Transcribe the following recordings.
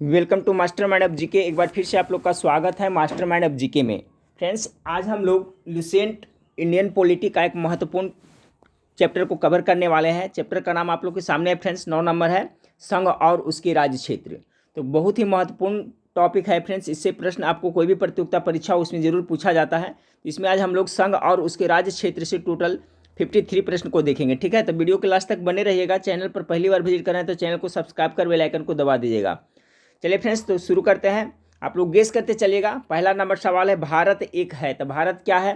Welcome to mastermind of GK. एक बार फिर से आप लोग का स्वागत है मास्टर माइंड ऑफ जीके में। फ्रेंड्स, आज हम लोग लुसेंट इंडियन पॉलिटी का एक महत्वपूर्ण चैप्टर को कवर करने वाले हैं। चैप्टर का नाम आप लोग के सामने है फ्रेंड्स, 9 नंबर है, संघ और उसके राज्य क्षेत्र। तो बहुत ही महत्वपूर्ण टॉपिक है फ्रेंड्स। इससे प्रश्न आपको कोई भी प्रतियोगिता परीक्षा हो उसमें जरूर पूछा जाता है। इसमें आज हम लोग संघ और उसके राज्य क्षेत्र से टोटल 53 प्रश्न को देखेंगे। ठीक है, तो वीडियो के लास्ट तक बने रहिएगा। चैनल पर पहली बार विजिट कर रहे हैं तो चैनल को सब्सक्राइब कर बेल आइकन को दबा दीजिएगा। चलिए फ्रेंड्स, तो शुरू करते हैं। आप लोग गेस करते चलिएगा। पहला नंबर सवाल है, भारत एक है, तो भारत क्या है?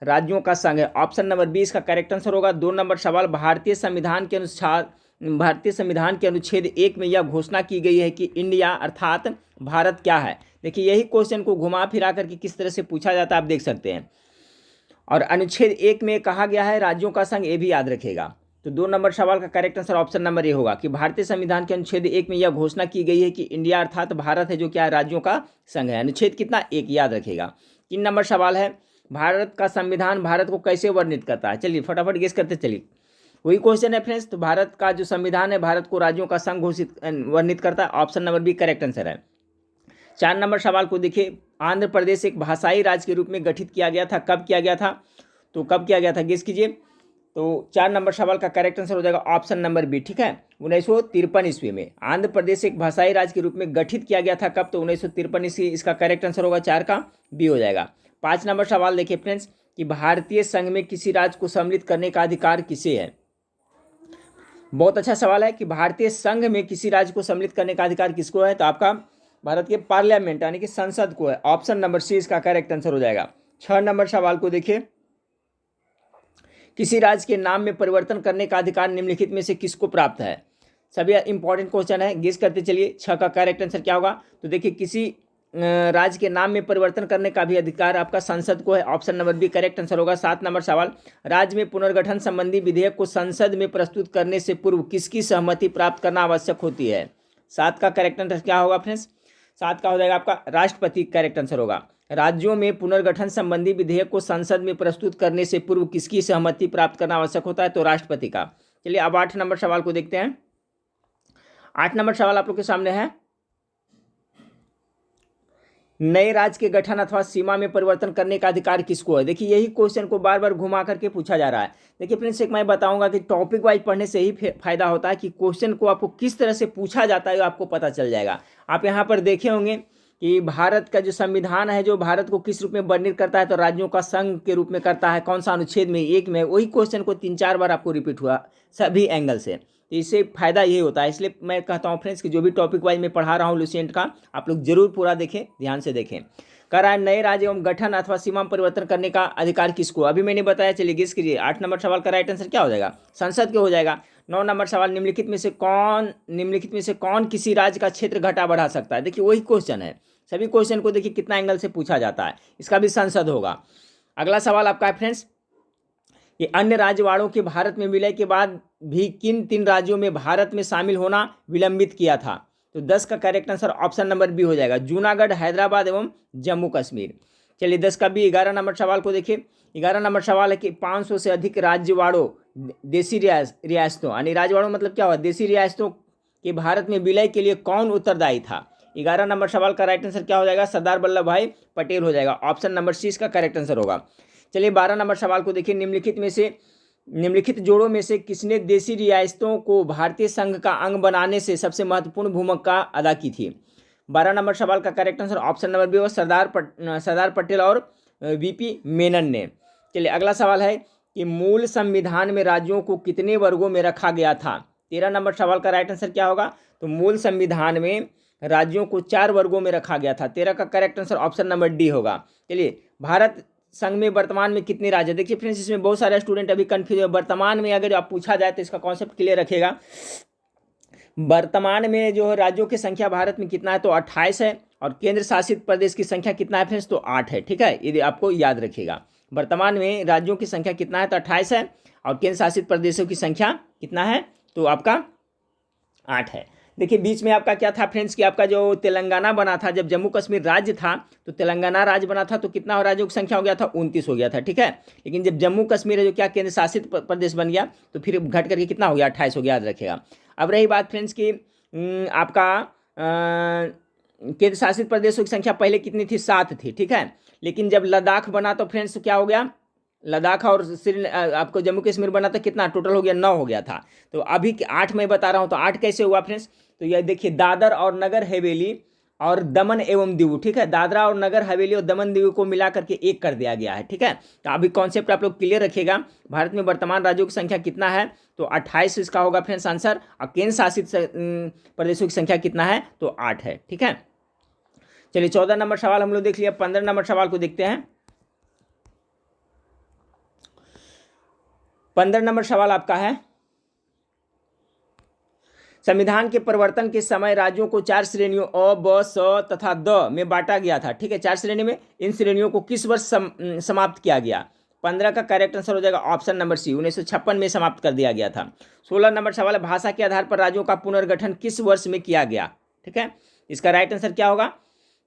राज्यों का संघ है। ऑप्शन नंबर 20 का करेक्ट आंसर होगा। 2 नंबर सवाल, भारतीय संविधान के अनुच्छेद 1 में यह घोषणा की गई है कि इंडिया अर्थात भारत क्या है। देखिए, यही क्वेश्चन को घुमा फिरा करके किस तरह से पूछा जाता है आप देख सकते हैं। और अनुच्छेद 1 में कहा गया है राज्यों का संघ, ये भी याद रखेगा। तो 2 नंबर सवाल का correct answer option number A होगा कि भारतीय संविधान के अनुच्छेद 1 में यह घोषणा की गई है कि इंडिया अर्थात भारत है जो क्या है, राज्यों का संघ है। अनुच्छेद कितना? 1 याद रखेगा। 3 नंबर सवाल है, भारत का संविधान भारत को कैसे वर्णित करता है? चलिए फटाफट गेस करते चलिए। वही क्वेश्चन है फ्रेंड्स। तो भारत का जो संविधान है भारत को राज्यों का संघ घोषित वर्णित करता है। Option number B correct answer है। 4 नंबर सवाल को देखिए, आंध्र प्रदेश एक भाषाई राज्य के रूप में गठित किया गया था, कब किया गया था? तो कब किया गया था गेस कीजिए। तो 4 नंबर सवाल का करेक्ट आंसर हो जाएगा ऑप्शन नंबर बी। ठीक है, 1953 ईस्वी में आंध्र प्रदेश एक भाषाई राज्य के रूप में गठित किया गया था, कब? तो 1953 ईस्वी। इसका करेक्ट आंसर होगा 4 का बी हो जाएगा। 5 नंबर सवाल देखिए फ्रेंड्स कि भारतीय संघ में किसी राज्य को सम्मिलित करने का अधिकार किसे है? बहुत अच्छा सवाल है कि भारतीय संघ में किसी राज्य को सम्मिलित करने का अधिकार किसको है? तो आपका भारत के पार्लियामेंट यानी कि संसद को है। ऑप्शन नंबर सी इसका करेक्ट आंसर हो जाएगा। 6 नंबर सवाल को देखिए, किसी राज्य के नाम में परिवर्तन करने का अधिकार निम्नलिखित में से किसको प्राप्त है? सभी इंपॉर्टेंट क्वेश्चन है, गेस करते चलिए। 6 का करेक्ट आंसर क्या होगा? तो देखिए, किसी राज्य के नाम में परिवर्तन करने का भी अधिकार आपका संसद को है। Option number B correct answer होगा। 7 नंबर सवाल, राज्य में पुनर्गठन संबंधी विधेयक को संसद में प्रस्तुत करने से पूर्व किसकी सहमति प्राप्त करना आवश्यक होती है? 7 का करेक्ट आंसर क्या होगा फ्रेंड्स? 7 का हो जाएगा आपका राष्ट्रपति करेक्ट आंसर होगा। राज्यों में पुनर्गठन संबंधी विधेयक को संसद में प्रस्तुत करने से पूर्व किसकी सहमति प्राप्त करना आवश्यक होता है? तो राष्ट्रपति का। चलिए अब 8 नंबर सवाल को देखते हैं। 8 नंबर सवाल आप लोग के सामने है, नए राज्य के गठन अथवा सीमा में परिवर्तन करने का अधिकार किसको है? देखिए, यही क्वेश्चन को बार बार घुमा करके पूछा जा रहा है। देखिए फ्रेंड्स, एक मैं बताऊंगा कि टॉपिक वाइज पढ़ने से ही फायदा होता है कि क्वेश्चन को आपको किस तरह से पूछा जाता है आपको पता चल जाएगा। आप यहाँ पर देखे होंगे कि भारत का जो संविधान है जो भारत को किस रूप में वर्णित करता है, तो राज्यों का संघ के रूप में करता है। कौन सा अनुच्छेद में? 1 में। वही क्वेश्चन को 3-4 बार आपको रिपीट हुआ सभी एंगल से, तो इससे फायदा यही होता है। इसलिए मैं कहता हूँ फ्रेंड्स कि जो भी टॉपिक वाइज मैं पढ़ा रहा हूँ लुसेंट का, आप लोग जरूर पूरा देखें, ध्यान से देखें। कह रहा है नए राज्य एवं गठन अथवा सीमा परिवर्तन करने का अधिकार किसको? अभी मैंने बताया, चलिए गेस कीजिए। 8 नंबर सवाल का राइट आंसर क्या हो जाएगा? संसद के हो जाएगा। 9 नंबर सवाल, निम्नलिखित में से कौन किसी राज्य का क्षेत्र घटा बढ़ा सकता है? देखिए, वही क्वेश्चन है। सभी क्वेश्चन को देखिए कितना एंगल से पूछा जाता है, इसका भी संसद होगा। अगला सवाल आपका है फ्रेंड्स कि अन्य राज्यवाड़ों के भारत में विलय के बाद भी किन 3 राज्यों में भारत में शामिल होना विलंबित किया था? तो 10 का correct answer option number B हो जाएगा, जूनागढ़, हैदराबाद एवं जम्मू कश्मीर। चलिए 10 का बी। 11 नंबर सवाल को देखिए। 11 नंबर सवाल है कि 500 से अधिक राज्यवाड़ों देसी रियासतों यानी राज्यवाड़ों मतलब क्या हुआ, देसी रियासतों के भारत में विलय के लिए कौन उत्तरदायी था? 11 नंबर सवाल का राइट आंसर क्या हो जाएगा? सरदार वल्लभ भाई पटेल हो जाएगा। ऑप्शन नंबर सी इसका करेक्ट आंसर होगा। चलिए 12 नंबर सवाल को देखिए, निम्नलिखित जोड़ों में से किसने देसी रियासतों को भारतीय संघ का अंग बनाने से सबसे महत्वपूर्ण भूमिका अदा की थी? 12 नंबर सवाल का correct answer option number B और सरदार पटेल और वीपी मेनन ने। चलिए अगला सवाल है कि मूल संविधान में राज्यों को कितने वर्गों में रखा गया था? 13 नंबर सवाल का राइट आंसर क्या होगा? तो मूल संविधान में राज्यों को 4 वर्गों में रखा गया था। 13 का correct answer option number D होगा। चलिए, भारत संघ में वर्तमान में कितने राज्य? देखिए फ्रेंड्स, इसमें बहुत सारे स्टूडेंट अभी कंफ्यूज है। वर्तमान में अगर आप पूछा जाए तो इसका कॉन्सेप्ट क्लियर रखेगा। वर्तमान में जो राज्यों की संख्या भारत में कितना है? तो 28 है। और केंद्र शासित प्रदेश की संख्या कितना है फ्रेंड्स? तो 8 है। ठीक है, ये आपको याद रखिएगा। वर्तमान में राज्यों की संख्या कितना है? तो 28 है। और केंद्र शासित प्रदेशों की संख्या कितना है? तो आपका 8 है। देखिए बीच में आपका क्या था फ्रेंड्स कि आपका जो तेलंगाना बना था, जब जम्मू कश्मीर राज्य था तो तेलंगाना राज्य बना था, तो कितना राज्यों की संख्या हो गया था? 29 हो गया था। ठीक है, लेकिन जब जम्मू कश्मीर है जो क्या केंद्र शासित प्रदेश बन गया तो फिर घट करके कितना हो गया? 28 हो गया, याद रखेगा। अब रही बात फ्रेंड्स की आपका केंद्र शासित प्रदेशों की संख्या पहले कितनी थी? 7 थी, ठीक है। लेकिन जब लद्दाख बना तो फ्रेंड्स तो क्या हो गया, लद्दाख और आपको जम्मू कश्मीर बना तो कितना टोटल हो गया? 9 हो गया था। तो अभी 8 मैं बता रहा हूँ, तो 8 कैसे हुआ फ्रेंड्स? तो यह देखिए, दादर और नगर हवेली और दमन एवं दीव, ठीक है, दादरा और नगर हवेली और दमन दीव को मिला करके एक कर दिया गया है, ठीक है। तो अभी कॉन्सेप्ट आप लोग क्लियर रखिएगा। भारत में वर्तमान राज्यों की संख्या कितना है? तो 28 इसका होगा फ्रेंड्स आंसर। और केंद्र शासित प्रदेशों की संख्या कितना है? तो 8 है, ठीक है। चलिए 14 नंबर सवाल हम लोग देख लिया। 15 नंबर सवाल को देखते हैं। 15 नंबर सवाल आपका है, संविधान के परिवर्तन के समय राज्यों को 4 श्रेणियों अ, ब, स तथा द में बांटा गया था, ठीक है, 4 श्रेणी में। इन श्रेणियों को किस वर्ष समाप्त किया गया? 15 का करेक्ट आंसर हो जाएगा ऑप्शन नंबर सी, 1956 में समाप्त कर दिया गया था। 16 नंबर सवाल है, भाषा के आधार पर राज्यों का पुनर्गठन किस वर्ष में किया गया? ठीक है, इसका राइट आंसर क्या होगा?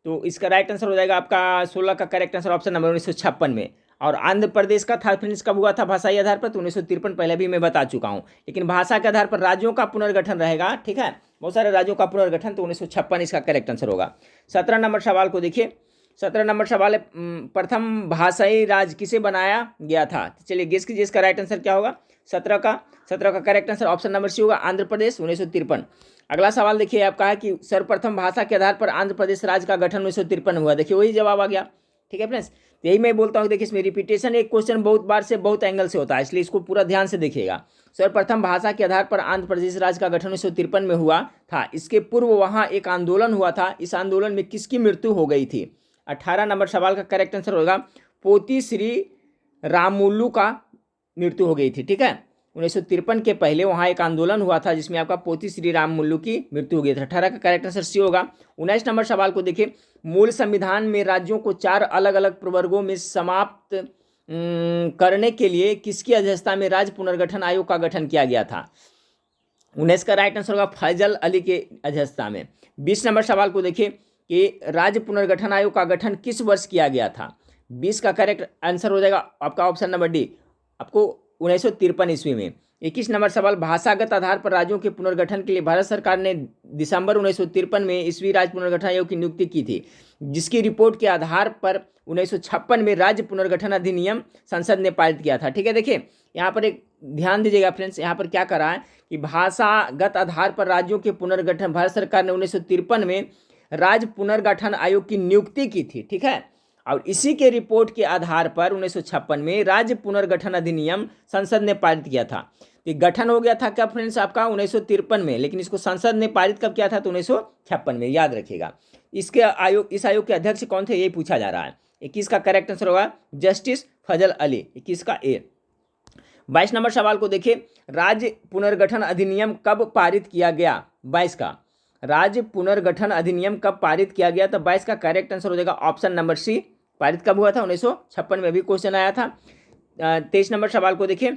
तो इसका राइट आंसर हो जाएगा आपका 16 का करेक्ट आंसर ऑप्शन नंबर 1956 में। और आंध्र प्रदेश का था फ्रेंड्स कब हुआ था भाषाई आधार पर? तो 1953, पहले भी मैं बता चुका हूं। लेकिन भाषा के आधार पर राज्यों का पुनर्गठन रहेगा, ठीक है, बहुत सारे राज्यों का पुनर्गठन, तो 1956 इसका करेक्ट आंसर होगा। 17 नंबर सवाल को देखिए। 17 नंबर सवाल है, प्रथम भाषाई राज किसे बनाया गया था? चलिए गेस कीजिए इसका राइट आंसर क्या होगा? 17 का correct answer option number C होगा, आंध्र प्रदेश, 1953। अगला सवाल देखिए आपका है कि सर्वप्रथम भाषा के आधार पर आंध्र प्रदेश राज्य का गठन 1953 हुआ। देखिए वही जवाब आ गया, ठीक है फ्रेंड्स। यही मैं बोलता हूँ, देखिए इसमें रिपीटेशन एक क्वेश्चन बहुत बार से बहुत एंगल से होता है, इसलिए इसको पूरा ध्यान से देखिएगा। सर्वप्रथम भाषा के आधार पर आंध्र प्रदेश राज्य का गठन 1953 में हुआ था। इसके पूर्व वहाँ एक आंदोलन हुआ था। इस आंदोलन में किसकी मृत्यु हो गई थी? 18 नंबर सवाल का करेक्ट आंसर होगा पोती श्री रामुलु का मृत्यु हो गई थी, ठीक है। 1953 के पहले वहाँ एक आंदोलन हुआ था जिसमें आपका पोती श्री रामुलु की मृत्यु हो गई थी। 18 का करेक्ट आंसर सी होगा। 19 नंबर सवाल को देखिए, मूल संविधान में राज्यों को 4 अलग अलग प्रवर्गों में समाप्त करने के लिए किसकी अध्यक्षता में राज्य पुनर्गठन आयोग का गठन किया गया था? 19 का राइट आंसर होगा फैजल अली के अध्यक्षता में। 20 नंबर सवाल को देखिए कि राज्य पुनर्गठन आयोग का गठन किस वर्ष किया गया था? 20 का करेक्ट आंसर हो जाएगा आपका ऑप्शन नंबर डी, आपको 1953 ईस्वी में। 21 नंबर सवाल, भाषागत आधार पर राज्यों के पुनर्गठन के लिए भारत सरकार ने दिसंबर 1953 में ईस्वी राज्य पुनर्गठन आयोग की नियुक्ति की थी, जिसकी रिपोर्ट के आधार पर 1956 में राज्य पुनर्गठन अधिनियम संसद ने पारित किया था, ठीक है। देखिए यहाँ पर एक ध्यान दीजिएगा फ्रेंड्स, यहाँ पर क्या करा है कि भाषागत आधार पर राज्यों के पुनर्गठन भारत सरकार ने 1953 में राज्य पुनर्गठन आयोग की नियुक्ति की थी, ठीक है। और इसी के रिपोर्ट के आधार पर 1956 में राज्य पुनर्गठन अधिनियम संसद ने पारित किया था। तो गठन हो गया था क्या फ्रेंड्स आपका 1953 में, लेकिन इसको संसद ने पारित कब किया था? तो 1956 में, याद रखिएगा। इस आयोग के अध्यक्ष कौन थे ये पूछा जा रहा है। 21 का करेक्ट आंसर होगा जस्टिस फजल अली, 21 का ए। 22 नंबर सवाल को देखिए, राज्य पुनर्गठन अधिनियम कब पारित किया गया? 22 का राज्य पुनर्गठन अधिनियम कब पारित किया गया? तो 22 का करेक्ट आंसर हो जाएगा ऑप्शन नंबर सी, पारित कब हुआ था? 1956 में भी क्वेश्चन आया था। 23 नंबर सवाल को देखिए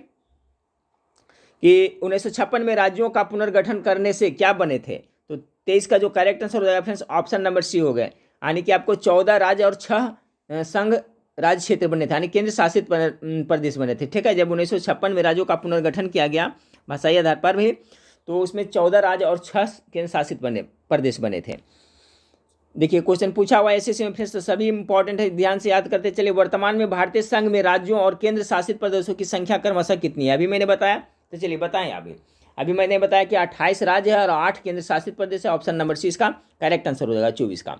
कि 1956 में राज्यों का पुनर्गठन करने से क्या बने थे? तो 23 का जो करेक्ट आंसर हो जाएगा फ्रेंड्स ऑप्शन नंबर सी हो गए, यानी कि आपको 14 राज्य और 6 संघ राज्य क्षेत्र बने थे, यानी केंद्र शासित प्रदेश बने थे, ठीक है। जब 1956 में राज्यों का पुनर्गठन किया गया भाषाई आधार पर भी, तो उसमें 14 राज्य और 6 केंद्र शासित प्रदेश बने थे। देखिए क्वेश्चन पूछा हुआ एसएससी में फ्रेंड्स, तो सभी इंपॉर्टेंट है, ध्यान से याद करते चलिए। वर्तमान में भारतीय संघ में राज्यों और केंद्र शासित प्रदेशों की संख्या क्रमशः कितनी है? अभी मैंने बताया, तो चलिए बताएं। अभी मैंने बताया कि 28 राज्य है और 8 केंद्र शासित प्रदेश है। ऑप्शन नंबर सी इसका करेक्ट आंसर हो जाएगा 24 का।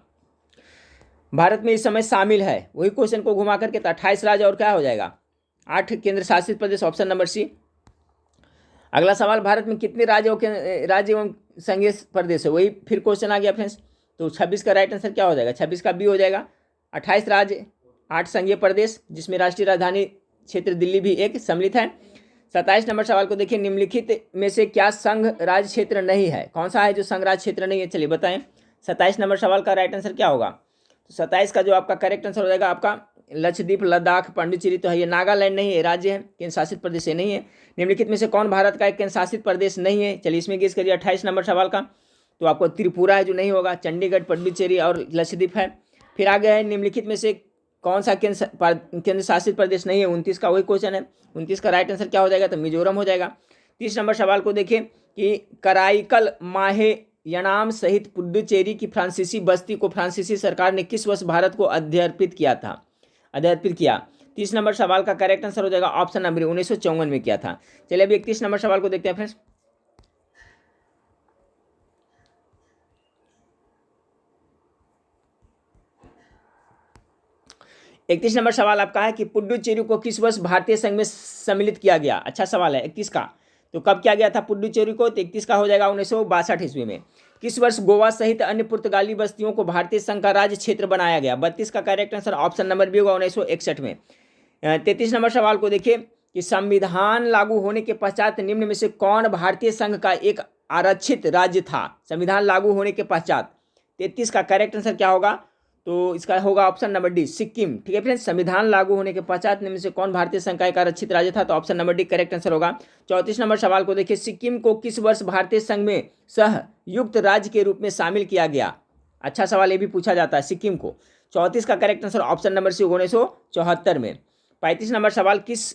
भारत में इस समय शामिल है, वही क्वेश्चन को घुमा करके, तो 28 राज्य और क्या हो जाएगा? 8 केंद्र शासित प्रदेश, ऑप्शन नंबर सी। अगला सवाल, भारत में कितने राज्य एवं संघीय प्रदेश है? वही फिर क्वेश्चन आ गया फ्रेंड्स, तो 26 का राइट आंसर क्या हो जाएगा? 26 का बी हो जाएगा। 28 राज्य, 8 संघीय प्रदेश, जिसमें राष्ट्रीय राजधानी क्षेत्र दिल्ली भी एक सम्मिलित है। 27 नंबर सवाल को देखिए, निम्नलिखित में से क्या संघ राज्य क्षेत्र नहीं है? कौन सा है जो संघ राज्य क्षेत्र नहीं है? चलिए बताएं। 27 नंबर सवाल का राइट आंसर क्या होगा? तो 27 का जो आपका करेक्ट आंसर हो जाएगा आपका लक्षद्वीप, लद्दाख, पांडिचेरी तो है, ये नागालैंड नहीं है, राज्य है, केंद्र शासित प्रदेश से नहीं है। निम्नलिखित में से कौन भारत का एक केंद्र शासित प्रदेश नहीं है? चलिए इसमें गेस करिए 28 नंबर सवाल का, तो आपको त्रिपुरा है जो नहीं होगा, चंडीगढ़, पुडुचेरी और लक्षद्वीप है। फिर आगे है निम्नलिखित में से कौन सा केंद्र शासित प्रदेश नहीं है? 29 का वही क्वेश्चन है। 29 का राइट आंसर क्या हो जाएगा? तो मिजोरम हो जाएगा। 30 नंबर सवाल को देखिए कि कराईकल माहे यनाम सहित पुडुचेरी की फ्रांसीसी बस्ती को फ्रांसीसी सरकार ने किस वर्ष भारत को अध्यर्पित किया? 30 नंबर सवाल का करेक्ट आंसर हो जाएगा ऑप्शन नंबर 1954 में किया था। चलिए अभी 31 नंबर सवाल को देखते हैं फ्रेंड्स। 31 नंबर सवाल आपका है कि पुडुचेरी को किस वर्ष भारतीय संघ में सम्मिलित किया गया? अच्छा सवाल है। 31 का तो कब किया गया था पुडुचेरी को? तो 31 का हो जाएगा 1962 ईस्वी में। किस वर्ष गोवा सहित अन्य पुर्तगाली बस्तियों को भारतीय संघ का राज्य क्षेत्र बनाया गया? 32 का correct answer option number B होगा 1961 में। 33 नंबर सवाल को देखिए कि संविधान लागू होने के पश्चात निम्न में से कौन भारतीय संघ का एक आरक्षित राज्य था? संविधान लागू होने के पश्चात 33 का करेक्ट आंसर क्या होगा? तो इसका होगा ऑप्शन नंबर डी सिक्किम। ठीक है फ्रेंड्स, संविधान लागू होने के पश्चात निम्न से कौन भारतीय संघ का एक आरक्षित राज्य था? तो option number D correct answer होगा। 34 नंबर सवाल को देखिए सिक्किम को किस वर्ष भारतीय संघ में सहयुक्त राज्य के रूप में शामिल किया गया? अच्छा सवाल ये भी पूछा जाता है सिक्किम को। 34 का correct answer option number C 1974 में। 35 नंबर सवाल किस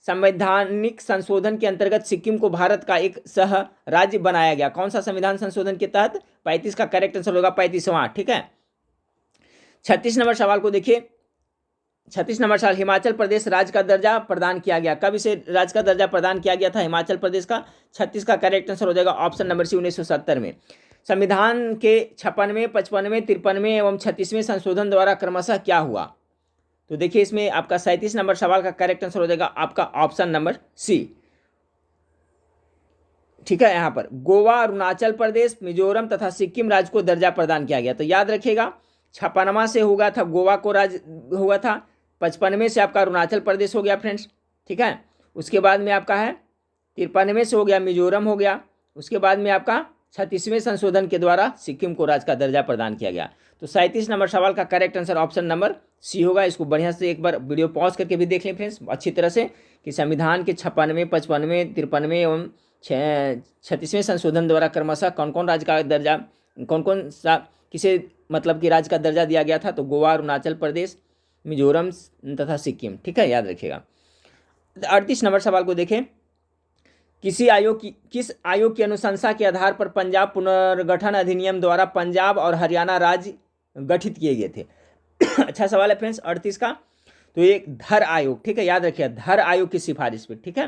संवैधानिक संशोधन के अंतर्गत सिक्किम को भारत का एक सह राज्य बनाया गया? कौन सा संविधान संशोधन के तहत? 35 का करेक्ट आंसर होगा 35वां। ठीक है। 36 नंबर सवाल को देखिए। 36 नंबर सवाल हिमाचल प्रदेश राज्य का दर्जा प्रदान किया गया? कब इसे राज्य का दर्जा प्रदान किया गया था हिमाचल प्रदेश का? 36 का करेक्ट आंसर हो जाएगा ऑप्शन नंबर सी 1970 में। संविधान के 56वें, 55वें, 53वें एवं 36वें संशोधन द्वारा क्रमशः क्या हुआ? तो देखिए इसमें आपका 37 नंबर सवाल का करेक्ट आंसर हो जाएगा आपका ऑप्शन नंबर सी। ठीक है, यहाँ पर गोवा, अरुणाचल प्रदेश, मिजोरम तथा सिक्किम राज्य को दर्जा प्रदान किया गया। तो याद रखिएगा 56वां से होगा था गोवा को राज्य हुआ था, 55वें से आपका अरुणाचल प्रदेश हो गया फ्रेंड्स। ठीक है, उसके बाद में आपका है 53वें से हो गया मिजोरम हो गया, उसके बाद में आपका 36वें संशोधन के द्वारा सिक्किम को राज्य का दर्जा प्रदान किया गया। तो 37 नंबर सवाल का correct answer option number C होगा। इसको बढ़िया से एक बार वीडियो पॉज करके भी देख लें फ्रेंड्स अच्छी तरह से कि संविधान के 56वें, 55वें, 53वें एवं 36वें संशोधन द्वारा क्रमशः कौन कौन राज्य का दर्जा, कौन कौन सा किसे मतलब कि राज्य का दर्जा दिया गया था? तो गोवा, अरुणाचल प्रदेश, मिजोरम तथा सिक्किम। ठीक है, याद रखिएगा। 38 नंबर सवाल को देखें। किस आयोग की अनुशंसा के आधार पर पंजाब पुनर्गठन अधिनियम द्वारा पंजाब और हरियाणा राज्य गठित किए गए थे? अच्छा सवाल है फ्रेंड्स 38 का। तो एक धर आयोग, ठीक है, याद रखिए धर आयोग की सिफारिश पे। ठीक है,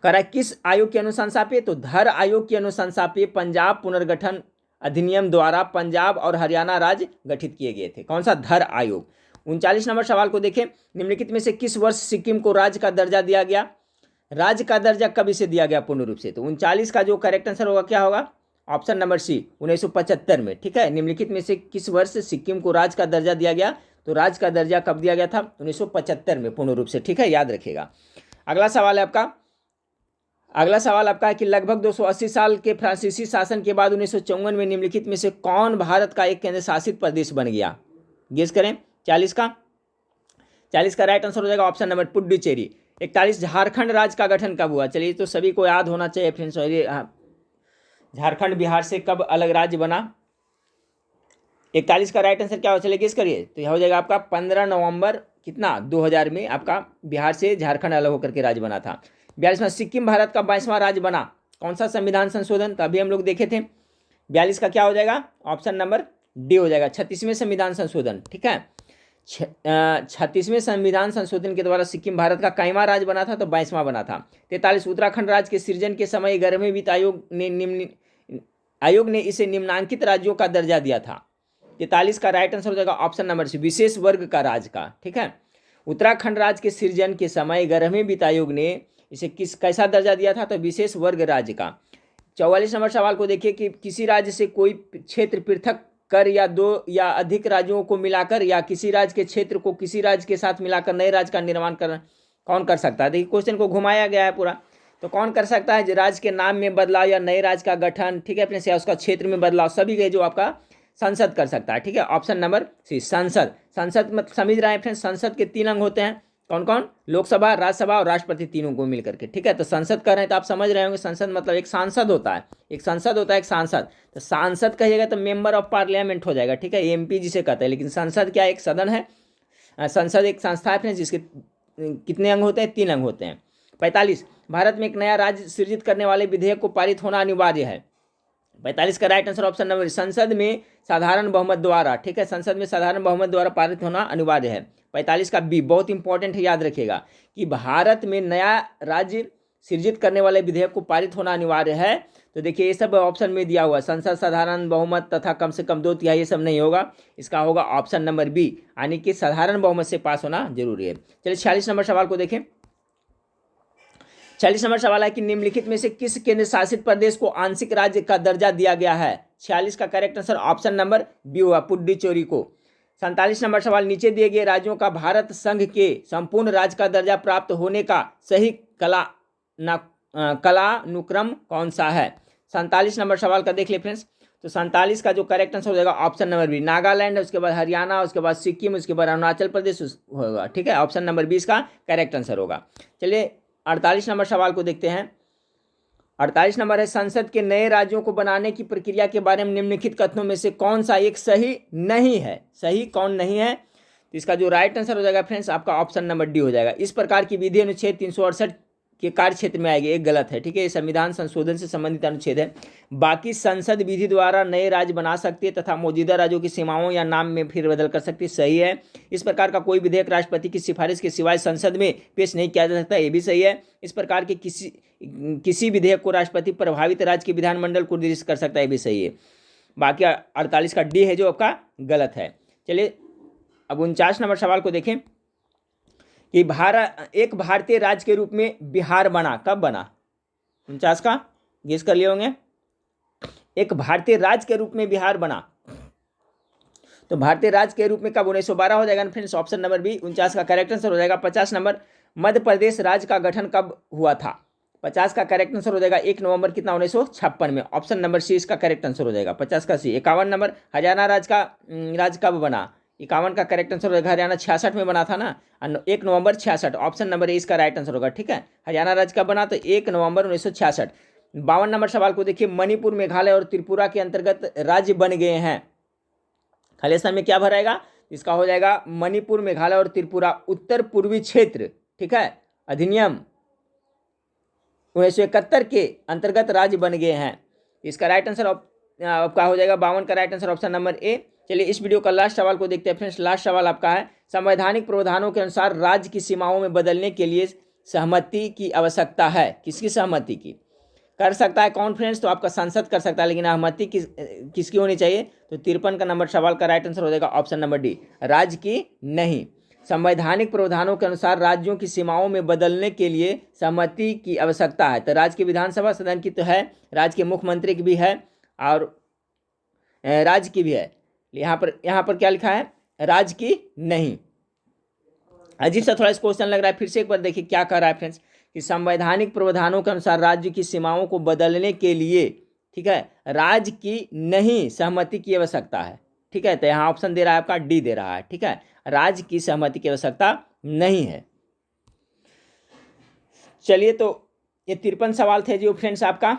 कह रहा है किस आयोग की अनुशंसा पे? तो धर आयोग की अनुशंसा पे पंजाब पुनर्गठन अधिनियम द्वारा पंजाब और हरियाणा राज्य गठित किए गए थे। कौन सा? धर आयोग। 39 नंबर सवाल को देखें। निम्नलिखित में से किस वर्ष सिक्किम को राज्य का दर्जा दिया गया? राज्य का दर्जा कब इसे दिया गया पूर्ण रूप से? तो 39 का जो करेक्ट आंसर होगा क्या होगा? ऑप्शन नंबर सी 1975 में। ठीक है, निम्नलिखित में से किस वर्ष सिक्किम को राज्य का दर्जा दिया गया? तो राज्य का दर्जा कब दिया गया था? 1975 में पूर्ण रूप से। ठीक है, याद रखिएगा। अगला सवाल आपका है कि लगभग 280 साल के फ्रांसीसी शासन के बाद 1954 में निम्नलिखित में से कौन भारत का एक केंद्र शासित प्रदेश बन गया? गेस करें। 40 का राइट आंसर हो जाएगा ऑप्शन नंबर पुडुचेरी। 41 झारखंड राज्य का गठन कब हुआ? चलिए तो सभी को याद होना चाहिए फ्रेंड्स। झारखंड बिहार से कब अलग राज्य बना? 41 का राइट आंसर क्या हो? चलिए गेस करिए। तो यह हो जाएगा आपका 15 नवंबर कितना 2000 में आपका बिहार से झारखंड अलग होकर के राज्य बना था। 42वां सिक्किम भारत का 22वां राज्य बना। कौन सा संविधान संशोधन? तो अभी हम लोग देखे थे। 42 का क्या हो जाएगा? ऑप्शन नंबर डी हो जाएगा 36वें संविधान संशोधन। ठीक है, 36वें संविधान संशोधन के द्वारा सिक्किम भारत का कईवां राज्य बना था? तो 22वां बना था। 43 उत्तराखंड राज्य के सृजन के समय 11वें वित्त आयोग ने इसे निम्नांकित राज्यों का दर्जा दिया था। 43 का राइट आंसर हो जाएगा ऑप्शन नंबर सी विशेष वर्ग का राज्य का। ठीक है, उत्तराखंड राज्य के सृजन के समय 11वें वित्त आयोग ने इसे कैसा दर्जा दिया था? तो विशेष वर्ग राज्य का। 44 नंबर सवाल को देखिए कि किसी राज्य से कोई क्षेत्र पृथक कर या दो या अधिक राज्यों को मिलाकर या किसी राज्य के क्षेत्र को किसी राज्य के साथ मिलाकर नए राज्य का निर्माण कौन कर सकता है? देखिए क्वेश्चन को घुमाया गया है पूरा। तो कौन कर सकता है? राज्य के नाम में बदलाव या नए राज्य का गठन, ठीक है अपने से, उसका क्षेत्र में बदलाव, सभी के जो आपका संसद कर सकता है। ठीक है, ऑप्शन नंबर सी संसद। संसद मतलब समझ रहे हैं फ्रेंड्स, संसद के 3 अंग होते हैं। कौन कौन? लोकसभा, राज्यसभा और राष्ट्रपति, तीनों को मिलकर के। ठीक है, तो संसद कर रहे हैं तो आप समझ रहे होंगे संसद मतलब एक सांसद होता है, एक सांसद। तो सांसद कहिएगा तो मेंबर ऑफ पार्लियामेंट हो जाएगा। ठीक है, एमपी जिसे कहते हैं। लेकिन संसद क्या? एक सदन है। संसद एक संस्था है जिसके कितने अंग होते हैं? 3 अंग होते हैं। 45 भारत में एक नया राज्य सृजित करने वाले विधेयक को पारित होना अनिवार्य है। 45 का राइट आंसर ऑप्शन नंबर, संसद में साधारण बहुमत द्वारा, ठीक है, संसद में साधारण बहुमत द्वारा पारित होना अनिवार्य है। 45 का बी बहुत इंपॉर्टेंट है, याद रखिएगा कि भारत में नया राज्य सृजित करने वाले विधेयक को पारित होना अनिवार्य है। तो देखिए ये सब ऑप्शन में दिया हुआ, संसद साधारण बहुमत तथा कम से कम 2/3, ये सब नहीं होगा, इसका होगा ऑप्शन नंबर बी, यानी कि साधारण बहुमत से पास होना जरूरी है। चलिए 46 नंबर सवाल को देखें। 46 नंबर सवाल है कि निम्नलिखित में से किस केंद्र शासित प्रदेश को आंशिक राज्य का दर्जा दिया गया है। 46 का correct answer option number B होगा, पुडुचेरी को। 47 नंबर सवाल, नीचे दिए गए राज्यों का भारत संघ के संपूर्ण राज्य का दर्जा प्राप्त होने का सही कलानुक्रम कौन सा है। 47 नंबर सवाल का देख ले फ्रेंड्स। तो 47 का जो करेक्ट आंसर हो जाएगा ऑप्शन नंबर बी, नागालैंड, उसके बाद हरियाणा, उसके बाद सिक्किम, उसके बाद अरुणाचल प्रदेश होगा, ठीक है, ऑप्शन नंबर 20 का करेक्ट आंसर होगा। चलिए 48 नंबर सवाल को देखते हैं। 48 नंबर है, संसद के नए राज्यों को बनाने की प्रक्रिया के बारे में निम्नलिखित कथनों में से कौन सा एक सही नहीं है। सही कौन नहीं है, तो इसका जो राइट आंसर हो जाएगा फ्रेंड्स आपका ऑप्शन नंबर डी हो जाएगा। इस प्रकार की विधि अनुच्छेद 368 के कार्य क्षेत्र में आएगी, एक गलत है, ठीक है, ये संविधान संशोधन से संबंधित अनुच्छेद है। बाकी संसद विधि द्वारा नए राज्य बना सकती है तथा मौजूदा राज्यों की सीमाओं या नाम में फेरबदल कर सकती है, सही है। इस प्रकार का कोई विधेयक राष्ट्रपति की सिफारिश के सिवाय संसद में पेश नहीं किया जा सकता, ये भी सही है। इस प्रकार के किसी विधेयक को राष्ट्रपति प्रभावित राज्य के विधानमंडल को निर्देशित कर सकता है, ये भी सही है। बाकी 48 का डी है जो आपका गलत है। चलिए अब 49 नंबर सवाल को देखें कि एक भारतीय राज्य के रूप में बिहार बना, कब बना। 49 का गेस कर लिए होंगे। एक भारतीय राज्य के रूप में बिहार बना, तो भारतीय राज्य के रूप में कब, 1912 हो जाएगा फ्रेंड्स, ऑप्शन नंबर बी 49 का करेक्ट आंसर हो जाएगा। 50 नंबर, मध्य प्रदेश राज्य का गठन कब हुआ था। 50 का करेक्ट आंसर हो जाएगा 1 नवंबर कितना, 1956 में, ऑप्शन नंबर सी इसका करेक्ट आंसर हो जाएगा, 50 का सी। 51 नंबर, हरियाणा राज्य कब बना। 51 का करेक्ट आंसर हो जाएगा, हरियाणा 66 में बना था ना, 1 नवंबर 66, ऑप्शन नंबर ए इसका राइट आंसर होगा, ठीक है। हरियाणा राज्य कब बना, तो 1 नवंबर 1966। 52 नंबर सवाल को देखिए, मणिपुर, मेघालय और त्रिपुरा के अंतर्गत राज्य बन गए हैं। खाली स्थान में क्या भराएगा, इसका हो जाएगा मणिपुर, मेघालय और त्रिपुरा उत्तर पूर्वी क्षेत्र, ठीक है, अधिनियम 1971 के अंतर्गत राज्य बन गए हैं। इसका राइट आंसर आपका हो जाएगा 52 का right answer option number A. चलिए इस वीडियो का लास्ट सवाल को देखते हैं फ्रेंड्स। लास्ट सवाल आपका है, संवैधानिक प्रावधानों के अनुसार राज्य की सीमाओं में बदलने के लिए सहमति की आवश्यकता है। किसकी सहमति की कर सकता है कौन फ्रेंड्स, तो आपका संसद कर सकता है, लेकिन सहमति किसकी होनी चाहिए, तो 53 का नंबर सवाल का राइट आंसर हो जाएगा ऑप्शन नंबर डी, राज्य की नहीं। संवैधानिक प्रावधानों के अनुसार राज्यों की सीमाओं में बदलने के लिए सहमति की आवश्यकता है, तो राज्य की विधानसभा सदन की तो है, राज्य के मुख्यमंत्री की भी है और राज्य की भी है। यहाँ पर क्या लिखा है, राज्य की नहीं। अजीब सा थोड़ा इस क्वेश्चन लग रहा है, फिर से एक बार देखिए क्या कह रहा है फ्रेंड्स कि संवैधानिक प्रावधानों के अनुसार राज्य की सीमाओं को बदलने के लिए, ठीक है, राज्य की नहीं सहमति की आवश्यकता है, ठीक है। तो यहाँ ऑप्शन दे रहा है आपका डी दे रहा है, ठीक है, राज्य की सहमति की आवश्यकता नहीं है। चलिए तो ये 53 सवाल थे जो फ्रेंड्स आपका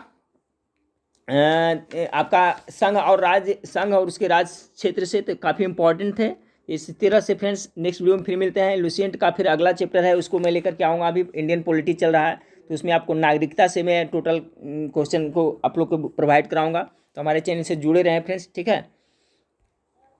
संघ और उसके राज्य क्षेत्र से, तो काफ़ी इंपॉर्टेंट थे। इस तरह से फ्रेंड्स नेक्स्ट वीडियो में फिर मिलते हैं। लुसेंट का फिर अगला चैप्टर है, उसको मैं लेकर के आऊँगा। अभी इंडियन पॉलिटी चल रहा है, तो उसमें आपको नागरिकता से मैं टोटल क्वेश्चन को आप लोग को प्रोवाइड कराऊँगा। तो हमारे चैनल से जुड़े रहें फ्रेंड्स, ठीक है।